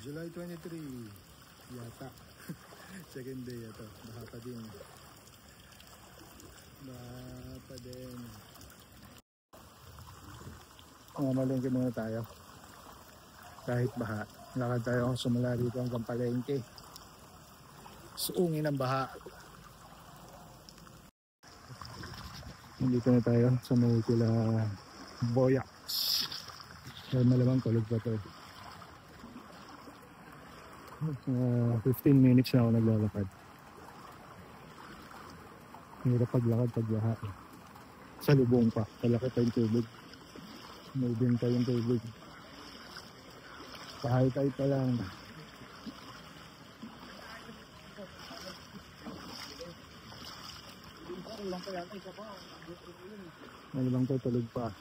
July 23 yata. Second day ito. Baha pa din. Baha pa din. Mamalengke muna tayo. Kahit baha. Lakad tayo kung sumula dito hanggang palengke. Suungin ang baha. Nandito na tayo sa may kila Boyax. Dahil malamang tulog pa ito. 15 minutes na ako naglalakad. Hirap paglakad pagbaha. Sa lubong pa. Kalaki pa yung tubig. May din pa yung tubig. Pahay-tay pa lang. Malamang to tulog pa.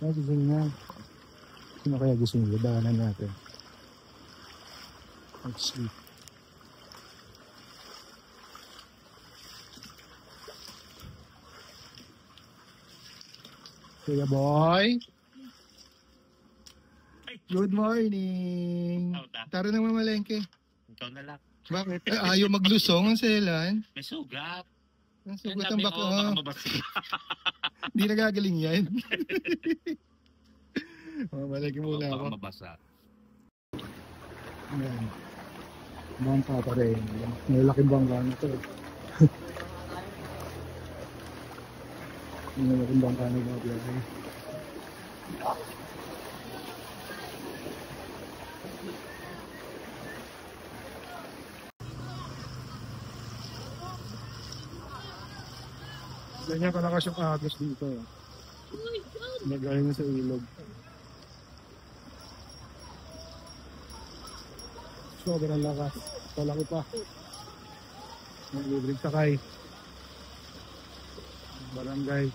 Gising na. Sino kaya gising? Labanan natin. Sleep. Kuya boy. Good morning. Tara na mamalengke. Ikaw na lang. Bakit? Ayaw maglusong ang selan. May sugat. Ang sugat ang bako. Baka mabasa. Hindi nagagaling yan. Mamalengke muna ako. Baka mabasa. Ayan. Bangka pa rin. May laking bangka na ito. May laking bangka na mga biyahe. Ganyan kalakas yung agos dito. Nagaling na sa ilog. Sobrang lakas. Palaki pa. Naglibrig sakay. Barangay.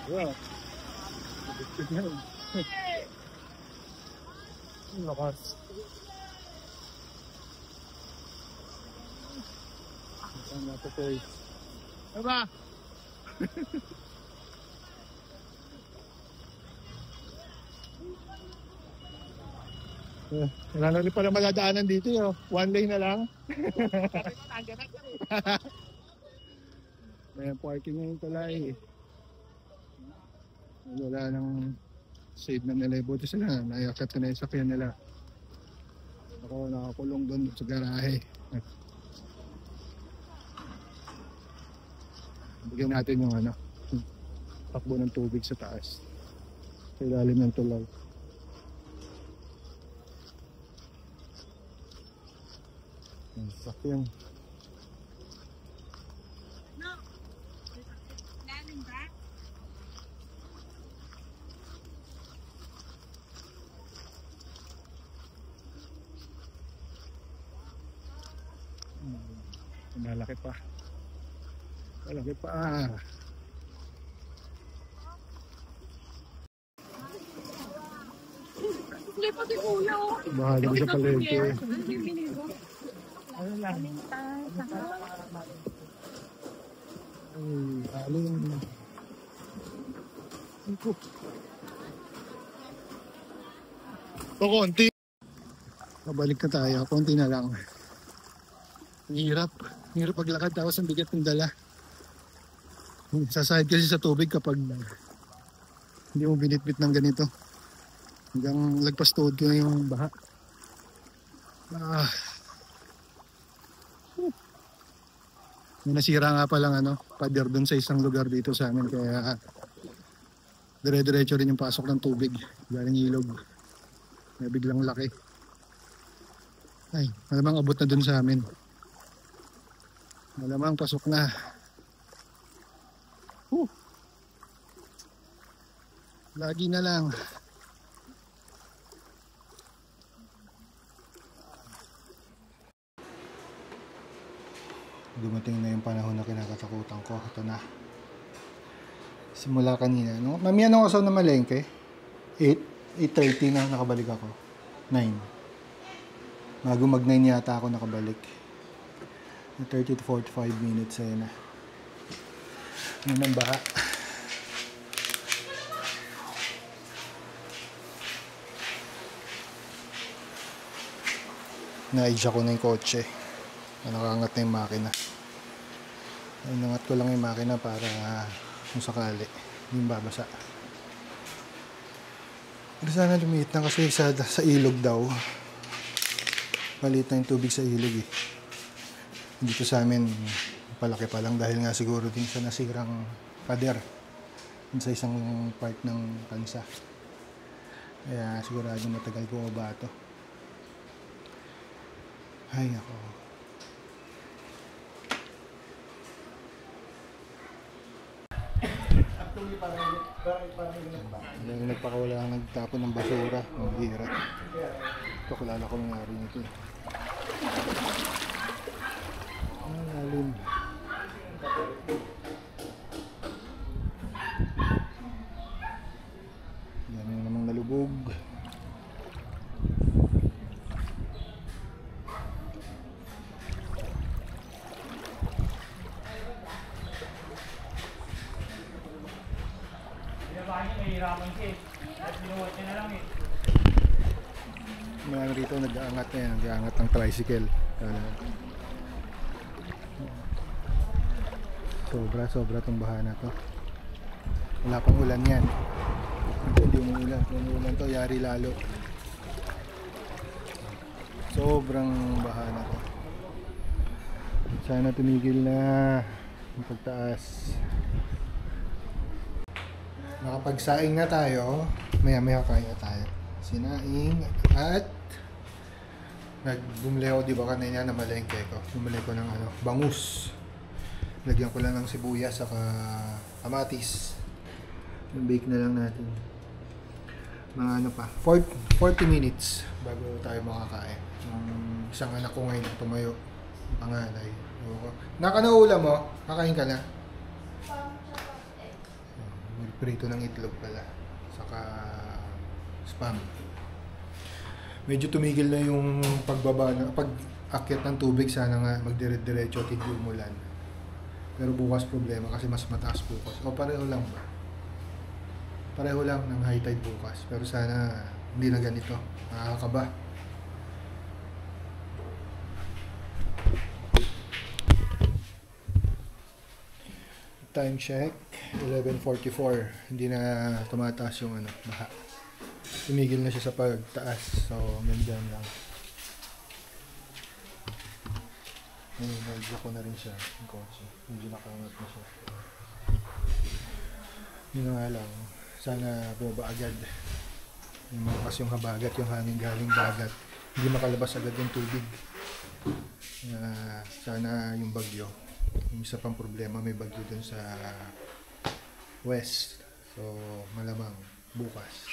Wow. Lakas. Saan natin ito eh. Diba? Wala na rin pala maladaanan dito yun. One lane na lang. May parking ngayon pala eh. Wala nang save na nila. Buti sila. Naiakat na yung sakyan nila. Ako nakakulong doon sa garahe. Bigyan natin yung takbo ng tubig sa taas. Sa ilalim ng tulay. Ang sakyan. Malaki pa. Malaki pa. Hindi pa si Kuya. Bahagi ko sa palengke. Ano lang? Ay, alin. O, konti. Pabalik na tayo. Konti na lang. Hirap. Hirap paglakad tapos ang bigat ng dala. Sasahid kasi sa tubig kapag hindi mo binitbit ng ganito. Hanggang lagpas tuhod ko na yung baha. May nasira nga palang pader doon sa isang lugar dito sa amin. Kaya dire-diretso rin yung pasok ng tubig. Galing ilog. May biglang laki. Ay, malamang abot na doon sa amin. Malamang pasok na. Lagi na lang. Dumating na yung panahon na kinakatakutan ko. Ito na. Simula kanina. Mami, anong oras na malengke? 8:30 na nakabalik ako. 9. Bago mag-9 yata ako nakabalik. 30 to 45 minutes ayun na. Yun ang baha. Na-edge ako na yung kotse. Nakaangat na yung makina. Inangat ko lang yung makina para kung sakali hindi babasa. Pero sana lumiit na kasi sa ilog daw. Maliit na yung tubig sa ilog eh. Dito sa amin palaki pa lang dahil nga siguro din sa nasirang pader sa isang part ng kansa. Kaya sigurado matagal ko ba ito. Ay ako. Nagpakawala ang nagtapon ng basura, ng hira. Ito, kilala ko nangyari nito eh. Lalim. Yan yung namang nalubog. Marami rito nag-aangat na yan, nag-aangat ng tricycle. Sobra itong baha na to. Wala pang ulan yan. Hindi umuulan to, yari lalo. Sobrang baha na to. Sana tumigil na ang pagtaas. Nakapagsaing na tayo. Maya kain na tayo. Sinaing at bumili ako, di ba kanina na malengke ko. Bumili ko ng bangus. Lagyan ko lang ng sibuyas saka kamatis. Bake na lang natin. Mga 40 minutes bago tayo makakain. Isang anak ko ngayon tumayo. Panganay. Nakanaulam mo? Kakain ka na? Prito ng itlog pala. Saka spam. Medyo tumigil na yung pag-akyat ng tubig. Sana nga magdire-diretso at hindi umulan. Pero bukas problema kasi mas mataas bukas. O pareho lang ba? Pareho lang ng high tide bukas. Pero sana hindi na ganito. Nakakaba. Time check, 11:44. Hindi na tumataas yung baha. Tumigil na siya sa pagtaas. So, ganyan lang. Medyo ko na rin siya yung kotse. Medyo nakaangat na siya. Yun nga lang. Sana bumaba agad. Bukas yung habagat, yung hangin galing bagat. Hindi makalabas agad yung tubig. Sana yung bagyo. Yung isa pang problema, may bagyo dun sa west. So, malamang bukas.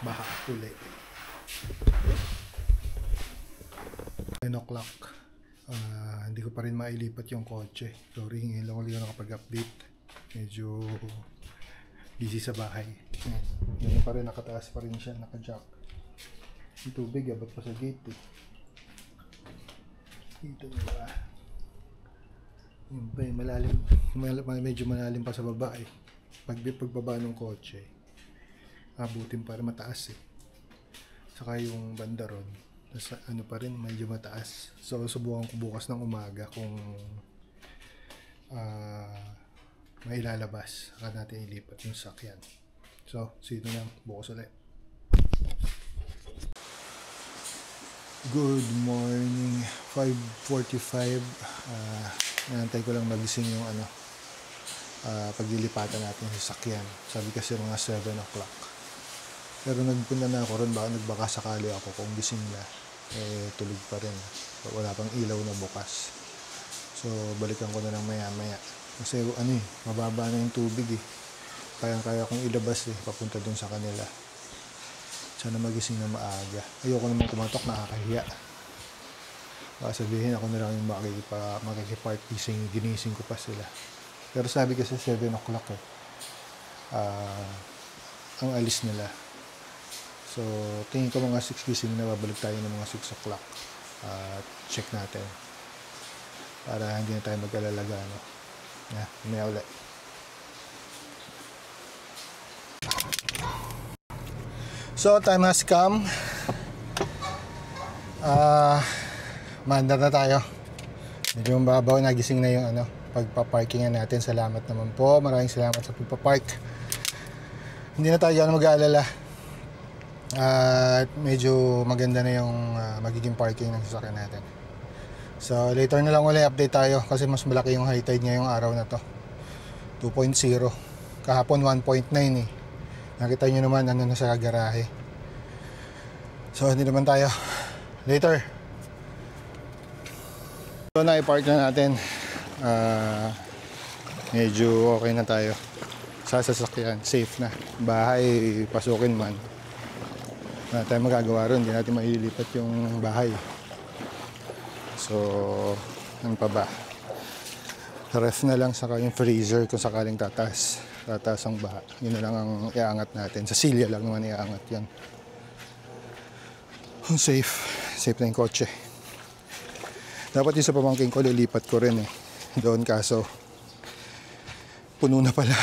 Baha ulit. 10 o'clock. Hindi ko pa rin mailipat yung kotse. Sorry, ngayon lang ulit nakapag-update. Medyo busy sa bahay. Yan pa rin, nakataas pa rin siya, naka-jack. Yung tubig, abot pa sa gate eh. Dito nyo ba? Yun pa eh, malalim. Medyo malalim pa sa baba eh. Pagbaba ng kotse, abutin pa rin mataas eh. Saka yung banda ron, pa rin, medyo mataas. So, subukan ko bukas ng umaga kung may lalabas. Saka natin ilipat yung sakyan. So, see you lang bukas ulit. Good morning. 5:45. Nantay ko lang magising yung paglilipatan natin sa sakyan. Sabi kasi mga 7 o'clock. Pero nagpunta na ako ron, nagbaka sakali ako kung gising na. Tulog pa rin. Wala pang ilaw na bukas. So, balikan ko na lang maya-maya. Kasi mababa na yung tubig eh. Kaya kong ilabas eh, papunta dun sa kanila. Sana magising na maaga. Ayoko naman kumatok, nakakahiya. Baka sabihin ako na lang yung makikipart ginising ko pa sila. Pero sabi kasi 7 o'clock eh. Ang alis nila. So, tingin ko mga 6 gising na, babalik tayo ng mga 6 o'clock. Check natin. para hindi na tayo magkalalaga, no? May ulit. So time has come. Maandar na tayo. Medyo mababaw, nagising na yung pagpaparkingan natin. Salamat naman po, maraming salamat sa pagpapark. Hindi na tayo gano'n mag-aalala. At medyo maganda na yung magiging parking ng sasakyan natin. So later na lang ulit update tayo kasi mas malaki yung high tide ngayong araw na to. 2.0. Kahapon 1.9 eh. Nakita nyo naman na sa garahe. So hindi naman tayo. Later. So na-park na natin. Medyo okay na tayo sa sasakyan. Safe na. Bahay pasukin man. Wala tayong magagawa ron. Hindi natin maililipat yung bahay. So, ano pa ba? Ref na lang saka yung freezer kung sakaling tataas ang baha. Yun na lang ang iangat natin. Sa silya lang naman iangat yan. Safe na yung kotse. Dapat yung sa pamangking ko, lilipat ko rin doon, kaso puno na pala.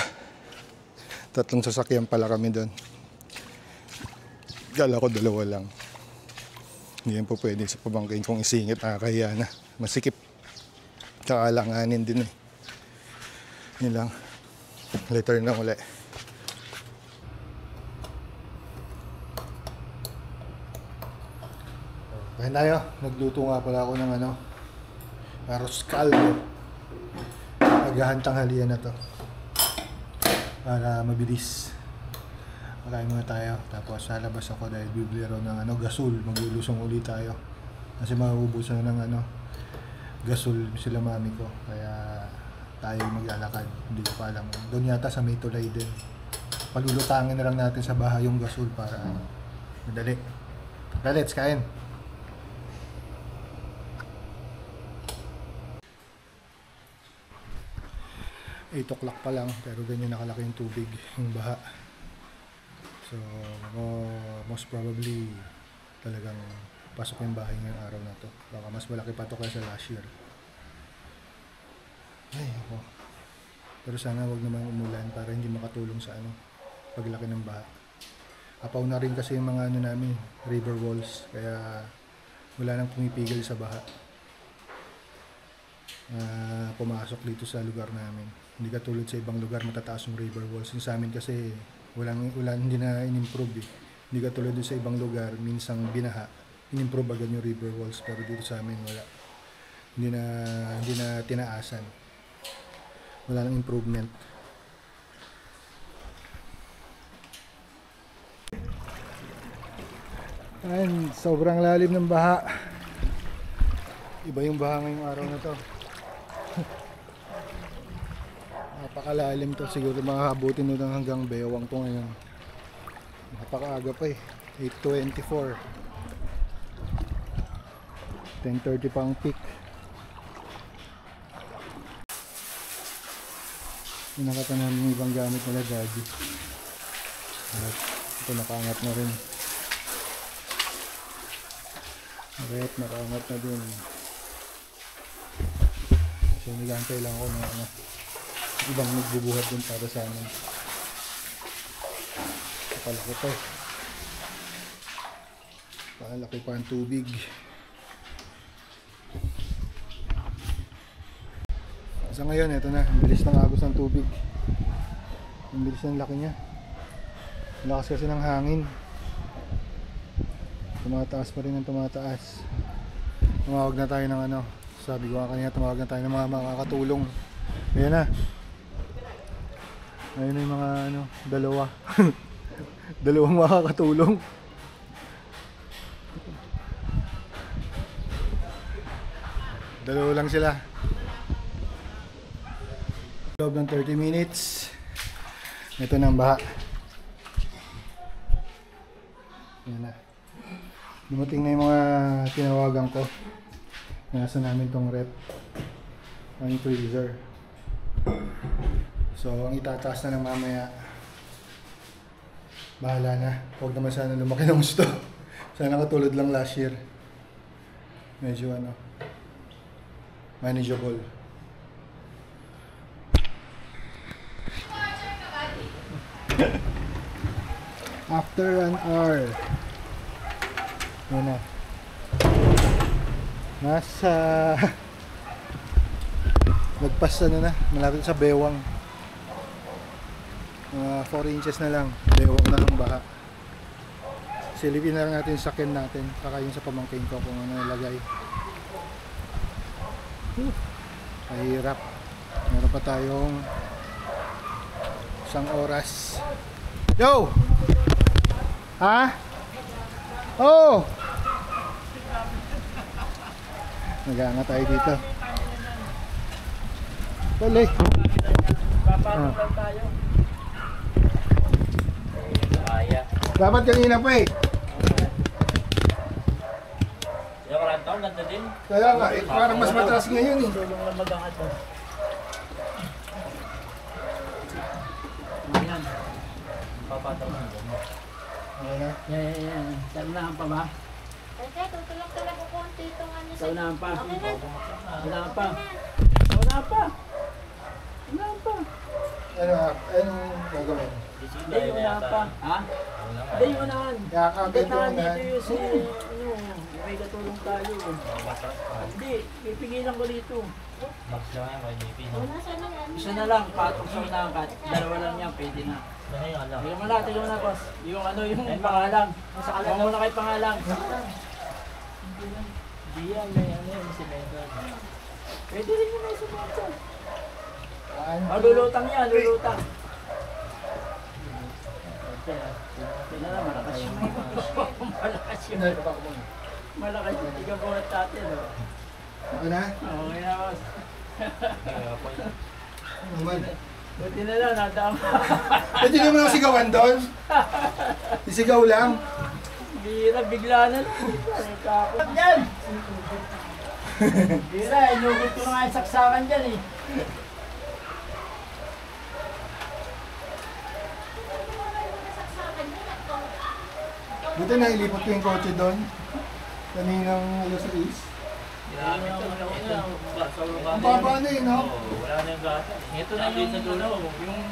3 sasakyan pala kami doon. Kala ko 2 lang. Hindi yan po pwede sa pabangkin kong isingit, nakakahiya na. Masikip. Tsaka alanganin din Yun lang. Later na ulit. Kain tayo. Nagluto nga pala ako ng arroz caldo. Maghahantang halian na to. Para mabilis. Makain muna tayo. Tapos lalabas ako dahil bibili raw ng gasol. Maglulusong ulit tayo. Kasi mauubusan na ng gasol sila mami ko. Kaya tayo maglalakad. Hindi ko pa alam. Doon yata sa may tulay din. Palulutangin na lang natin sa bahay yung gasol para madali. Let's kain. 8 o'clock pa lang pero ganyan nakalaki yung tubig, yung baha. So most probably talagang pasok yung bahay ngayong araw na to. Baka mas malaki pa to kaysa last year. Ay ako. Pero sana wag naman umulan para hindi makatulong sa paglaki ng baha. Apaw na rin kasi yung mga namin, river walls, kaya wala nang pumipigil sa baha pumasok dito sa lugar namin. Hindi katulad sa ibang lugar matataas yung river walls. Yung sa amin kasi hindi na in-improve Hindi katulad sa ibang lugar, minsang binaha, in-improve agad yung river walls. Pero dito sa amin wala. Hindi na tinaasan. Wala nang improvement. Ayan, sobrang lalim ng baha. Iba yung baha ngayong araw na to. Napakalalim to, siguro makakabuti nyo lang hanggang bewang to ngayon. Napakaaga pa 8:24. 10:30 pa ang peak. Pinakata namin yung ibang gamit nila daddy. At ito nakaangat na rin. Alright, nakaangat na din. So nagantay lang ako ng ibang nagbubuhat din para sa amin. Kapalaki pa palaki pa ang tubig. Sa ngayon, ito na, ang bilis ng agos ng tubig. Ang bilis ng laki niya. Lakas kasi ng hangin. Tumataas pa rin ang tumataas. Tumawag na tayo ng sabi ko kanina, tumawag na tayo ng mga makakatulong. Ayan na. Ayun na yung mga dalawa. Dalawang makakatulong. Dalawa lang sila. Loob ng 30 minutes. Ito na ang baha. Ayan na. Dumating na yung mga tinawagan ko. Nasa namin tong rep. Ang freezer. So, ang itataas na ng mamaya. Bahala na. Huwag naman sana lumaki ng gusto. Sana katulad lang last year. Medyo manageable. After an hour, yun na, nasa lagpas na, malapit sa bewang, mga 4 inches na lang, bewang na ng baha. Silipin na lang natin yung sakyan natin, saka yung sa pamangkin ko kung ano nilagay. Mahirap. Meron pa tayong 1 oras. Yo! Ha? Oh! Nag-aangat tayo dito. Tuloy. Papatol tayo. Dapat kanina pa eh. Yung rantaw, ganda din. Kaya nga, parang mas mataas ngayon eh. Tulong lang mag-angat mo. Ayan. Papatol na. Ayan na. Yan. Sa unahan pa ba? Okay, tutulong-tulong ko konti itong ano Sa unahan pa. Okay na. Unahan pa. Sa unahan pa. Unahan pa. Anong gagawin? Hindi, yung unahan pa. Ha? Hindi, yung unahan. Yakapin ko Dito na. yung si, may katulong tayo. Hindi, pipigilan ko dito. Nasa na yan. Isa na lang, patok sa unahan ka. Dalawa lang yan, pwede na. Tignan mo na, boss. Yung yung pangalang. Huwag mo na kayo pangalang. Hindi yan, may si Megan. Pwede rin yun may sumato. Lulutang yan, lulutang. Tignan na, malakas yung malakas yung malakas yung tigabuhat natin. Ano na? Okay na, boss. Naman. Buti na lang, nadama. Pwede naman ako sigawan doon. Isigaw lang. Bira, bigla na lang. Kapot dyan! Bira, inugod ko na nga yung saksakan dyan eh. Buti na ilipot ko yung kotse doon. Kaninang alas 6. Ang baba na eh, no? Wala na yung gata. Ito na yung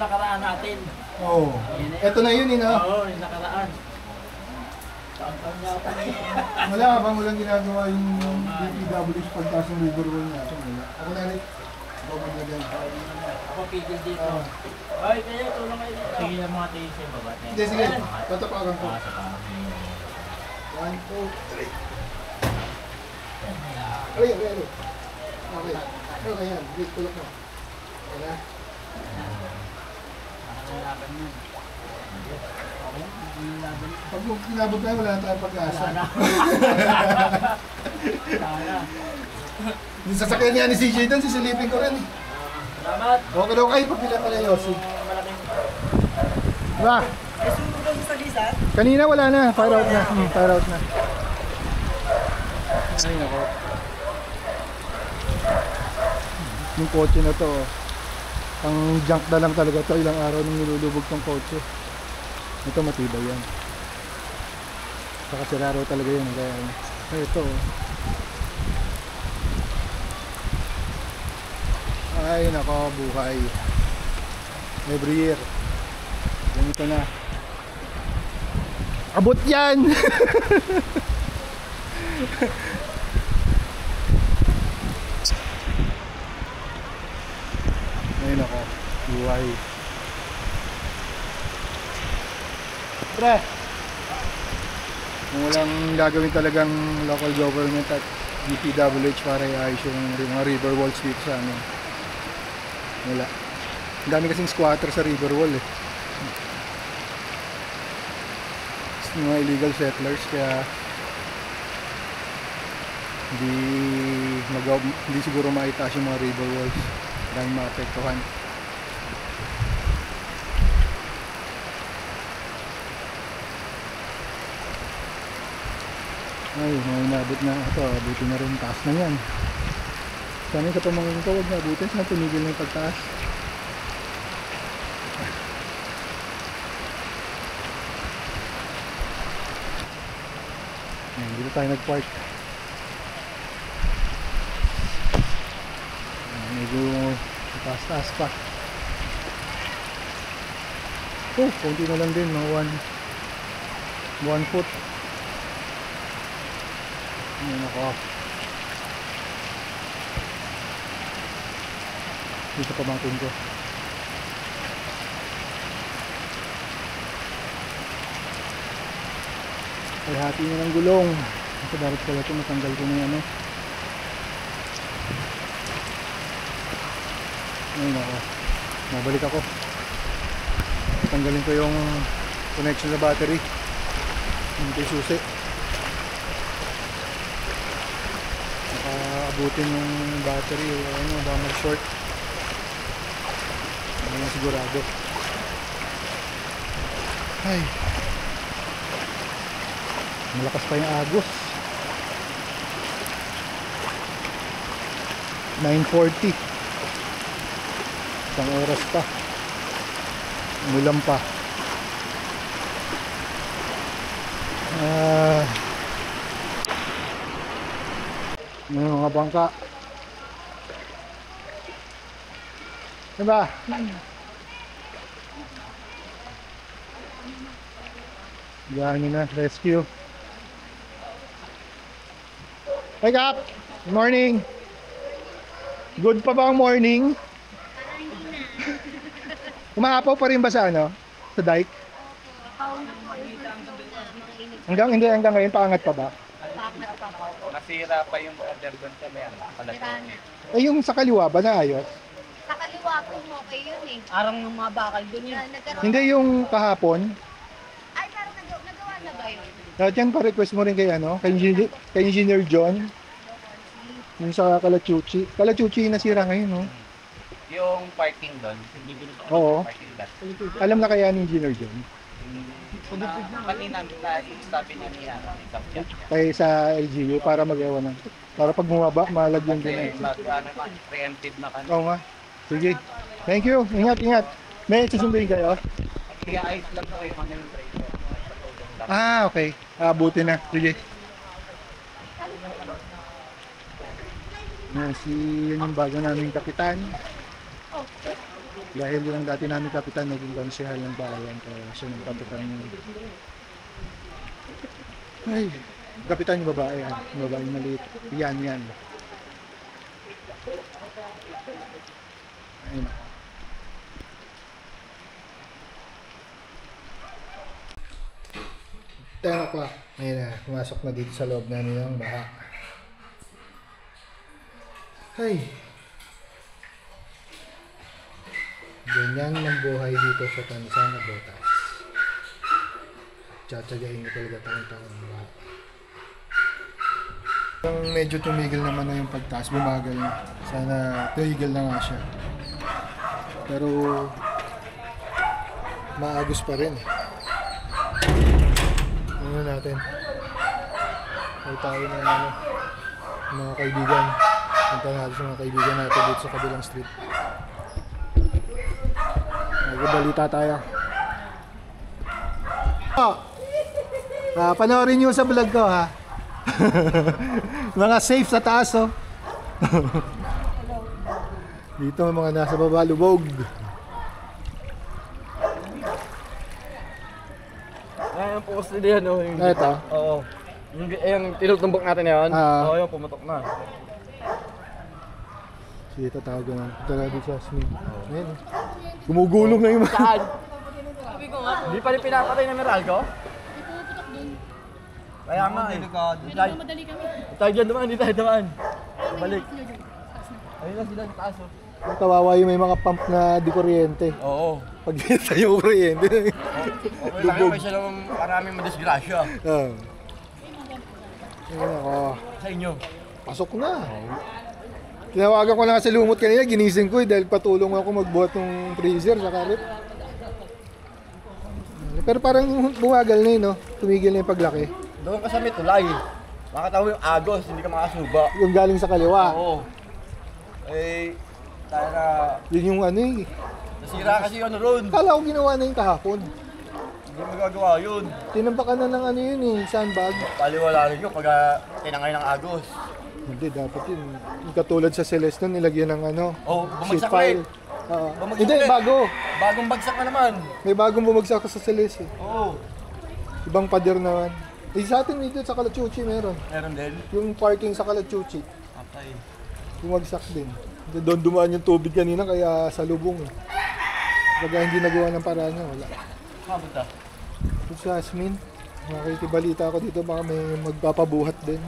nakaraan natin. Oo. Ito na yun eh, no? Oo, yung nakaraan. Tampang niya ako na yun. Wala ka bang walang ginagawa yung DPWH pagtaas ng Riverway natin? Wala. Ako na rin. Ako maglagan. Ako pigil dito. Ay, kaya tulong kayo dito. Sige lang mga tayo sa baba. Hindi, sige. Tatapakan ko. 1, 2, 3. Alay, alay, alay. Okay. Okay yan. Wait, tulok mo. Okay na. Nakakalaban yan. Pag kinabot tayo, wala na tayong pag-asa. Sana. Yung sasakyan niya ni CJ doon, sisilipin ko rin eh. Salamat. Okay daw kayo pag pila pala Yossi. Malaking... Diba? May sunog ang sa lisan? Kanina wala na. Fire out na. Fire out na. Ay nako. Yung kotse na to, ang junk na lang talaga to. Ilang araw nung nilulubog tong kotse. Ito matibay yan. Saka siraro talaga yun. Kaya ito. Ay nako, buhay. Every year. Ganito na. Abot yan! Ay nako, buhay. Pre, kung walang gagawin talagang local government at DPWH para iayos yung mga river walls dito sa amin. Wala. Ang dami kasing squatter sa river wall eh. Mga illegal settlers kaya hindi siguro maitaas yung mga river walls dahil maapektuhan. Ay, may inabot na ito, abuti na rin taas na yan. Sana sa pamangkin ko, huwag na abutin, sana tumigil na yung pagtaas. Ayan, dito tayo nag-park. medyo taas-taas pa. Oh, konti na lang din, mga 1 foot. Ayun ako. Dito pamangkin ko. Hati na ng gulong. Ito dapat pala ito, matanggal ko na yung ano. Ayun ako. Mabalik ako. Tanggalin ko yung connection sa battery. Hindi ko susi. Nakaabutin yung battery. Ano, baka mag-short. Hindi na sigurado. Ay. Malakas pa yung agos. 9:40. Isang oras pa. Umulan pa. Mga bangka. Diba? Diyan nyo na, rescue. Wake up! Good morning! Good pa ba ang morning? Umaapaw pa rin ba sa ano? Sa dike? Hanggang ngayon, paangat pa ba? Nasira pa yung order doon sa may Eh yung sa kaliwa ba naayos? Sa kaliwa po, okay yun eh. Arang ng mga bakal doon yun. Hindi yung kahapon. Ay, parang nagawa na ba yun? At yan pa-request mo rin kay ano? Kay Engineer John. Yung sa Kalachuchi. Kalachuchi nasira ngayon, no? Yung parking doon. Oo. Parking lot. Alam na kaya ni Engineer John? Kanina sabi na niya. Kaya sa LGU para mag-ewan na. Para pag bumaba, malagyan din. Preemptive na kanina. Oo nga. Sige. Thank you. Ingat, ingat. May susunduin kayo? Kaya ayos lang po yung mga yung trailer. Ah, okay. Abuti na. Sige. Yun yung bago naming kapitan. Dahil yun ang dati naming kapitan, naging konsehal ng bayan. Kaya siya ng kapitan niya. Ay, kapitan yung babae. Yung babae maliit. Yan. Ayun. 10 o'clock. Ayun na, pumasok na dito sa loob namin yung baha. Ay. Ganyan ang buhay dito sa Tanzania, Botas. Tsatsagain ko talaga taon-taon ang baha. Medyo tumigil naman na yung pagtaas, bumagal na. Sana tumigil na nga siya. Pero maagos pa rin. Ano natin? Ay tayo na ano, mga kaibigan. Punta natin sa mga kaibigan natin dito sa kabilang street. Magbabalita tayo. Panoorin nyo sa vlog ko ha. Mga safe sa taas oh. Dito mga nasa baba lubog. Ayan, post na yan, oh. Ito? Oo. Yung tinutumbok natin na yan. Oo, yung pumutok na. Sige, tatawag ko na. Tara dito sa Asmin. Ayan. Gumugulong na yung mga. Saan? Hindi pa rin pinapatay na Meralco? Kaya nga eh. Madali kami. Tayo dyan naman, hindi tayo naman. Balik. Ayun na sila sa taas oh. Kawawa yung may mga pump na di kuryente. Oo. Pag ginita yung kuryente. Okay lang yun, may siya naman maraming madisgrasya. Ayun ako. Sa inyo. Pasok na. Tinawagan ko na sa lumot kanina, ginising ko dahil patulong ako magbuhat ng freezer sa karip. Pero parang bumagal na yun, no? Tumigil na yung paglaki. Doon ka sa may tulay. Makatawa yung agos, hindi ka makasuba. Yung galing sa kaliwa. Oo. Eh, tayo na... Yun yung ano eh. Nasira kasi yun ron. Kala ko ginawa na yung kahapon. Hindi magagawa yun. Tinampakan na ng ano yun eh, sandbag. Paliwala rin yun pag tinangay ng agos. Hindi, dapat yun. Yung katulad sa Celeste nun, nilagyan ng ano, Oh, sheet bumagsak pile. ulit. Hindi, bago. Bagong bagsak na naman. May bagong bumagsak sa Celeste. Oo. Ibang pader naman. Eh, sa atin dito sa Calachuchi meron. Meron din. Yung parking sa Calachuchi, Okay. bumagsak din. Doon dumaan yung tubig kanina kaya sa lubong. Baga hindi nagawa ng paraan niya, wala. Kapunta. Ito sa Asmin, nakikibalita ako dito baka may magpapabuhat din.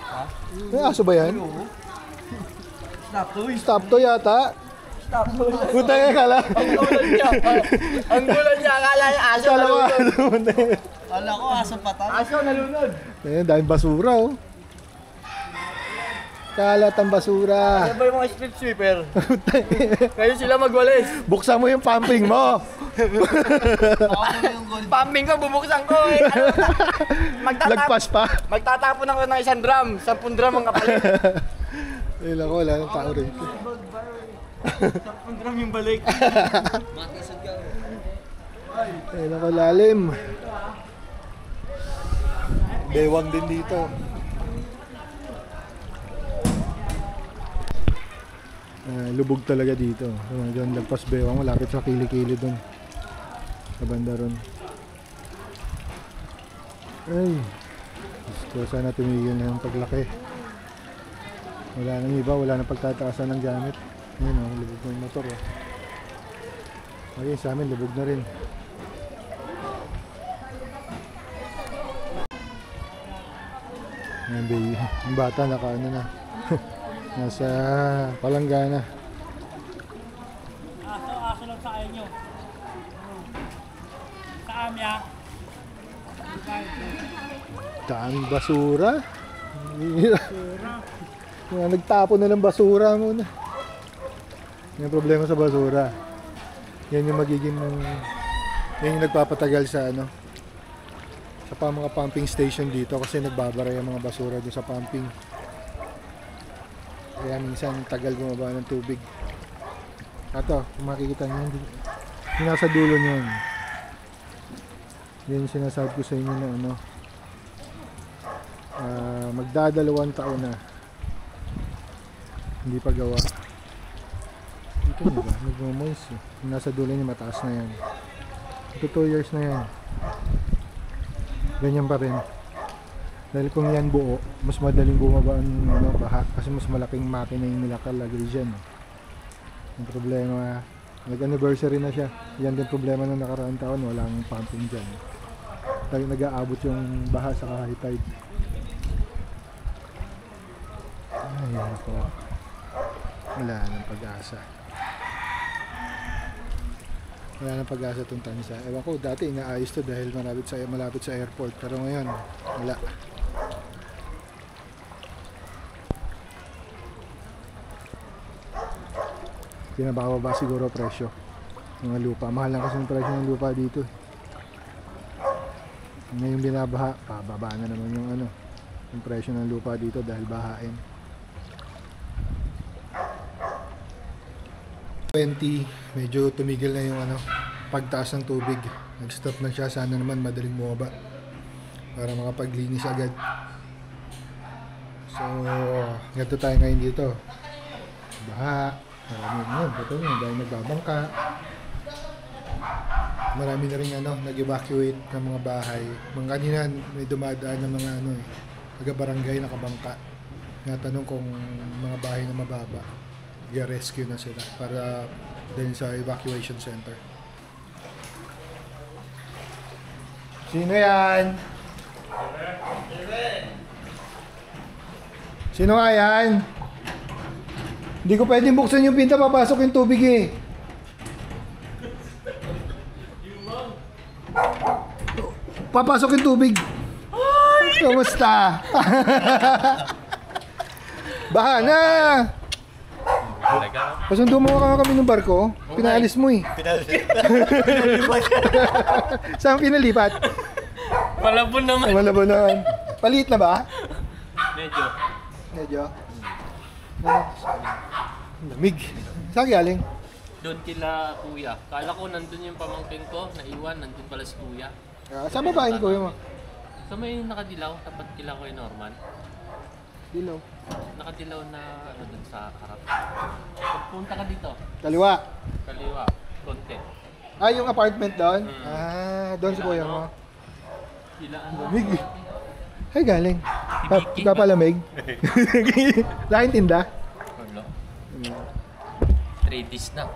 Ha? May aso ba yan? Oo. Stop to. Stop to yata. Stop to. Puta nga kala. Ang gulan niya. Ang gulan niya. Akala niya aso Kala ko nalunod. ano. Kala ko aso patay. Aso nalunod. Eh, daming basura oh. Kalat ang basura. Ano ba yung mga street sweeper? Kayo sila magwalis. Buksan mo yung pumping mo. Pumping ko, bubuksan ko eh. Lagpas pa. Magtatapon ako ng 1 drum. 10 drum ang kapalit. Eh, lang ko, wala nang tao rin. 10 drum yung balik. Eh, lang ko, lalim. Bewang din dito. Lubog talaga dito. Diyan lagpas bewang, malapit sa kilikili doon. Sa banda ron. Ay. Gusto sana tumigil na yung paglaki. Wala nang iba, wala nang pagtataasan ng gamit. Ayun oh, lubog na yung motor oh. Ayun sa amin, lubog na rin. Ayun, baby. Yung bata naka-ano na. Nasa palanggana. Aso lang sa kayo nyo. Sa amya. Daming basura. Mga nagtapon na ng basura muna. Yung problema sa basura. Yan yung magiging yan yung nagpapatagal sa ano sa mga pumping station dito kasi nagbabara yung mga basura doon sa pumping. Kaya minsan tagal bumaba ng tubig. Ito, kung makikita nyo, yung nasa dulo nyo yun. Yan yung sinasabi ko sa inyo na ano, magdadalawang taon na hindi pa gawa. Ito nyo ba? Nagmamoist eh. Yung nasa dulo nyo mataas na yan. Ito 2 years na yan. Ganyan pa rin. Dahil kung yan buo, mas madaling bumaba ang ano, baha kasi mas malaking makina yung nilakalagay dyan. Yung problema, nag-anniversary na siya. Yan din problema ng nakaraang taon, walang pumping dyan. Dahil nag-aabot yung baha sa high tide. Ay, ako. Wala nang pag-asa. Wala nang pag-asa itong Tansa. Ewan ko, dati inaayos to dahil malapit sa airport. Pero ngayon, wala. Pinababa siguro presyo ng lupa. Mahal lang kasi yung presyo ng lupa dito. Ngayon binabaha, pababa na naman yung ano, yung presyo ng lupa dito dahil bahain. 20, medyo tumigil na yung ano, pagtaas ng tubig. Nag-stop na siya, sana naman madaling bumaba para makapaglinis agad. So, ganito tayo ngayon dito. Baha. Marami yun, ito yun, dahil nagbabangka. Marami na rin ano, nag-evacuate ng mga bahay. Mga kanina may dumadaan ng mga ano taga-barangay nakabangka. Natanong kung mga bahay na mababa, i-rescue na sila para dahil sa evacuation center. Sino yan? Sino nga yan? Hindi ko pwedeng buksan yung pinta, papasok yung tubig eh. Papasok yung tubig. Kamusta? Baha na! Pasundo mo kami ng barko, pinaalis mo eh. Saan pinalipat? Malabon naman. Malabon naman. Palit na ba? Medyo. Medyo. Lamig. Saan galing? Doon kila kuya. Kala ko nandun yung pamangkin ko, naiwan, nandun pala si kuya. Saan babaeng ko yun? So may nakadilaw, tapat kila Kuya Norman. Dilaw. Nakadilaw na ano dun sa harap. Pagpunta ka dito, Kaliwa. kaliwa, konti. Ah, yung apartment doon? Mm. Ah, doon si kuya mo. Ilaan Lamig. Ay, galing. Papalamig. Laking tinda. Wala. 3 days na.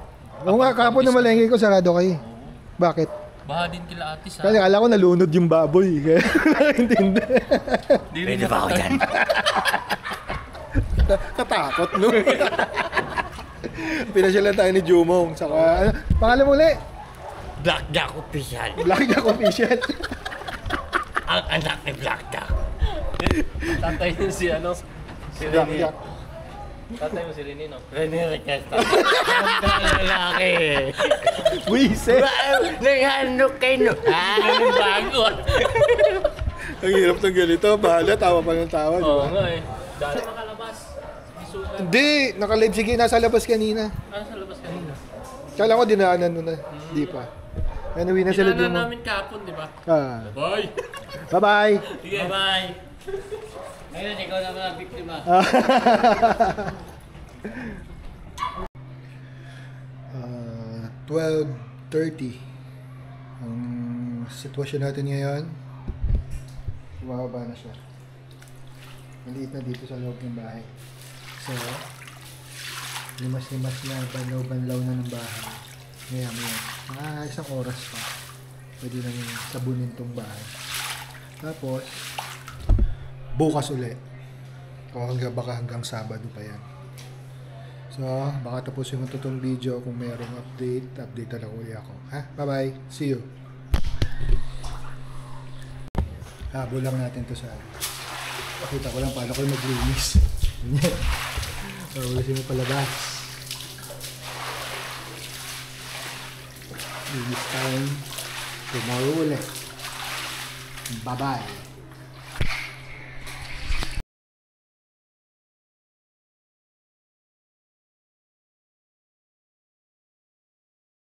Oo nga, kahapon na malengke ko, sarado kayo. Bakit? Baha din kila atis ha. Kasi akala ko nalunod yung baboy. Kaya laking tinda. Pwede ba ako dyan? Katakot, no? Pinasyalan tayo ni Jumong. Saka, ano, pangalan mo ulit? Blackjack official. Blackjack official. Ang anak ni Blackjack. Tatay yun si ano? Si Rene. Blackjack. Tatay mo si Rene, no? Rene Requesta. Ang lalaki. Wise. Naghanok kayo, no? Anong bago? Ang hirap ng ganito. Bahala, tawa pa ng tawa. Oo nga eh. Dahil makalabas. Isulat. Hindi, nakalive. Sige, nasa labas kanina. Ah, sa labas kanina. Kala ko dinaanan mo na. Hindi pa. Anyway, nasa loob Dinaanan mo. namin kahapon, di ba? Ah. Bye! Bye-bye. Sige, bye! Ngayon, ikaw naman ang biktima. 12:30 ang sitwasyon natin ngayon. Bumababa na siya. Maliit na dito sa loob ng bahay. So, limas-limas na, banlaw-banlaw na ng bahay. Maya-maya. Isang oras pa. Pwede namin sabunin tong bahay. Tapos, bukas ulit. O baka hanggang Sabado pa yan. So, baka tapusin mo itong video kung mayroong update na lang uli ako. Ha? Bye-bye. See you. Habol lang natin to sa... Pakita ko lang paano ko maglinis. Paulusin mo palabas. Linis time. Tomorrow ulit. Bye-bye.